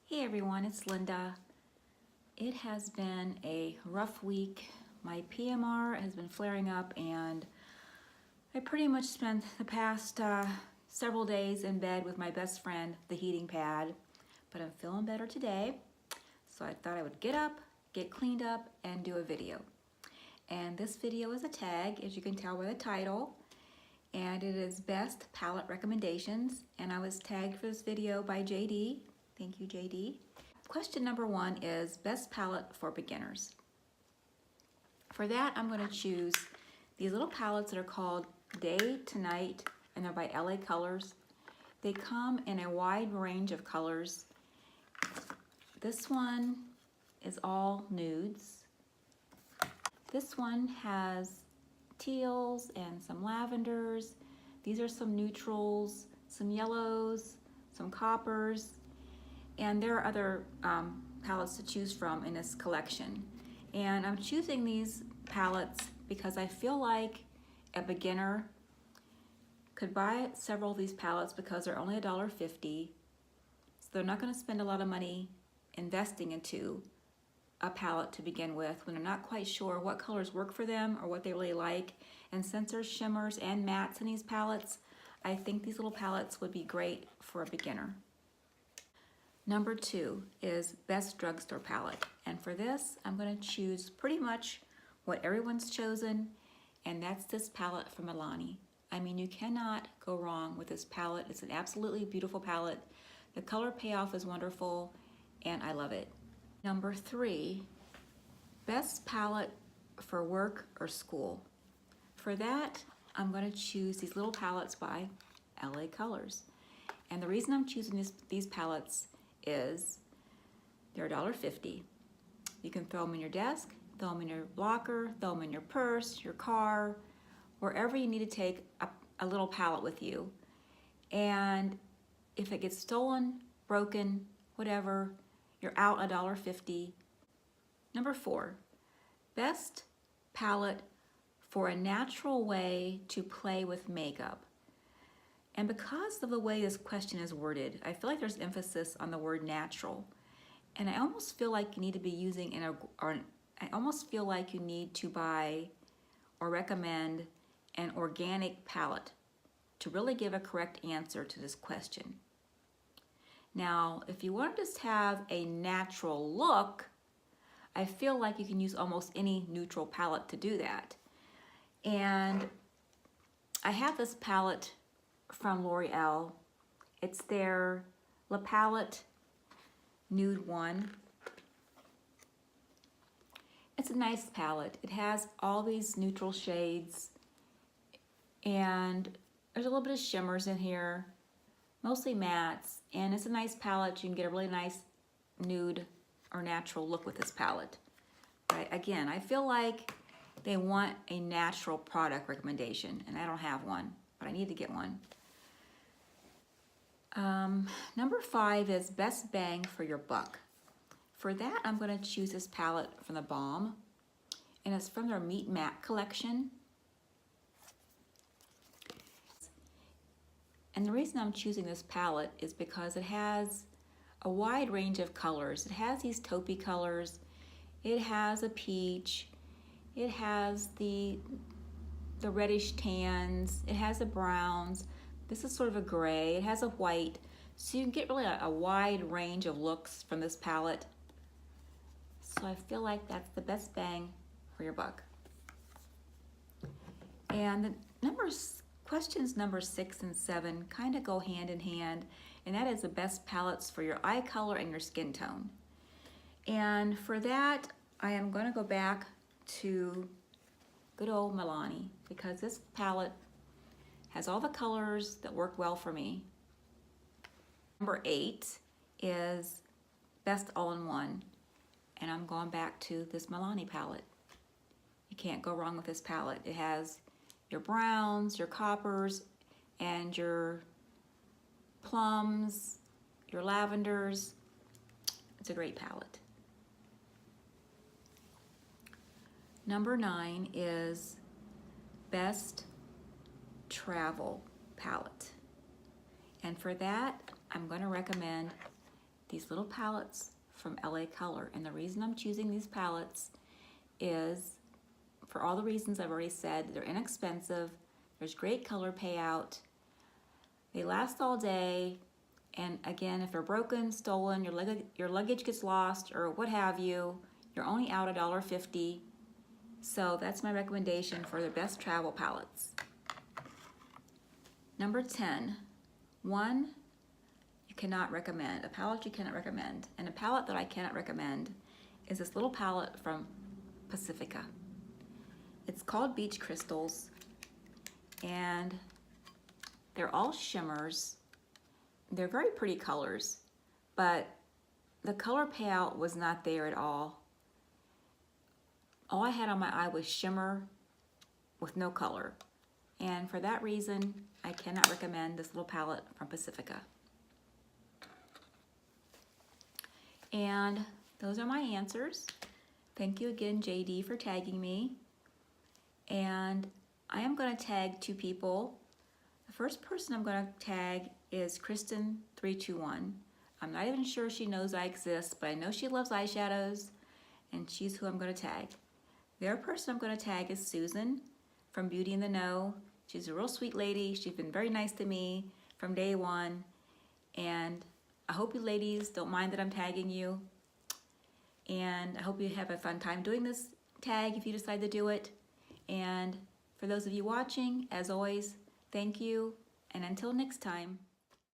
Hey everyone, it's Linda. It has been a rough week. My PMR has been flaring up and I pretty much spent the past several days in bed with my best friend, the heating pad. But I'm feeling better today, so I thought I would get up, get cleaned up, and do a video. And this video is a tag, as you can tell by the title, and it is Best Palette Recommendations, and I was tagged for this video by JD. Thank you, JD. Question number 1 is Best Palette for Beginners. For that, I'm going to choose these little palettes that are called Day to Night, and they're by LA Colors. They come in a wide range of colors. This one is all nudes. This one has teals and some lavenders. These are some neutrals, some yellows, some coppers, and there are other palettes to choose from in this collection. And I'm choosing these palettes because I feel like a beginner could buy several of these palettes because they're only $1.50. So they're not going to spend a lot of money investing into a palette to begin with when they're not quite sure what colors work for them or what they really like. And since there's shimmers and mattes in these palettes, I think these little palettes would be great for a beginner. Number 2 is Best Drugstore Palette. And for this, I'm going to choose pretty much what everyone's chosen, and that's this palette from Milani. I mean, you cannot go wrong with this palette. It's an absolutely beautiful palette. The color payoff is wonderful, and I love it. Number 3, Best Palette for Work or School. For that, I'm going to choose these little palettes by LA Colors. And the reason I'm choosing these palettes is they're $1.50. You can throw them in your desk, throw them in your locker, throw them in your purse, your car, wherever you need to take a little palette with you. And if it gets stolen, broken, whatever, you're out $1.50. Number 4, Best Palette for a natural way to play with makeup. And because of the way this question is worded, I feel like there's emphasis on the word natural. And I almost feel like you need to be using I almost feel like you need to buy or recommend an organic palette to really give a correct answer to this question. Now, if you want to just have a natural look, I feel like you can use almost any neutral palette to do that. And I have this palette from L'Oreal. It's their La Palette Nude one. It's a nice palette. It has all these neutral shades, and there's a little bit of shimmers in here, mostly mattes, and it's a nice palette. You can get a really nice nude or natural look with this palette. But again, I feel like they want a natural product recommendation, and I don't have one, but I need to get one. Number 5 is Best Bang for Your Buck. For that, I'm going to choose this palette from the Balm, and it's from their Meet Matte collection. And the reason I'm choosing this palette is because it has a wide range of colors. It has these taupey colors, it has a peach, it has the reddish tans, it has the browns. This is sort of a gray, it has a white, so you can get really a wide range of looks from this palette. So I feel like that's the best bang for your buck. And questions number 6 and 7 kind of go hand in hand, and that is the best palettes for your eye color and your skin tone. And for that, I am going to go back to good old Milani, because this palette has all the colors that work well for me. Number 8 is Best All-in-One, and I'm going back to this Milani palette. You can't go wrong with this palette. It has your browns, your coppers, and your plums, your lavenders. It's a great palette. Number 9 is Best Travel Palette. And for that, I'm going to recommend these little palettes from LA Color. And the reason I'm choosing these palettes is for all the reasons I've already said. They're inexpensive, there's great color payout, they last all day, and again, if they're broken, stolen, your luggage gets lost, or what have you, you're only out $1.50. So that's my recommendation for the best travel palettes. Number 10, one you cannot recommend, a palette you cannot recommend. And a palette that I cannot recommend is this little palette from Pacifica. It's called Beach Crystals, and they're all shimmers. They're very pretty colors, but the color payout was not there at all. All I had on my eye was shimmer with no color. And for that reason, I cannot recommend this little palette from Pacifica. And those are my answers. Thank you again, JD, for tagging me. And I am going to tag 2 people. The first person I'm going to tag is Kristen321. I'm not even sure she knows I exist, but I know she loves eyeshadows, and she's who I'm going to tag. The other person I'm going to tag is Susan from Beauty in the Know. She's a real sweet lady. She's been very nice to me from day one, and I hope you ladies don't mind that I'm tagging you, and I hope you have a fun time doing this tag if you decide to do it. And for those of you watching, as always, thank you, and until next time.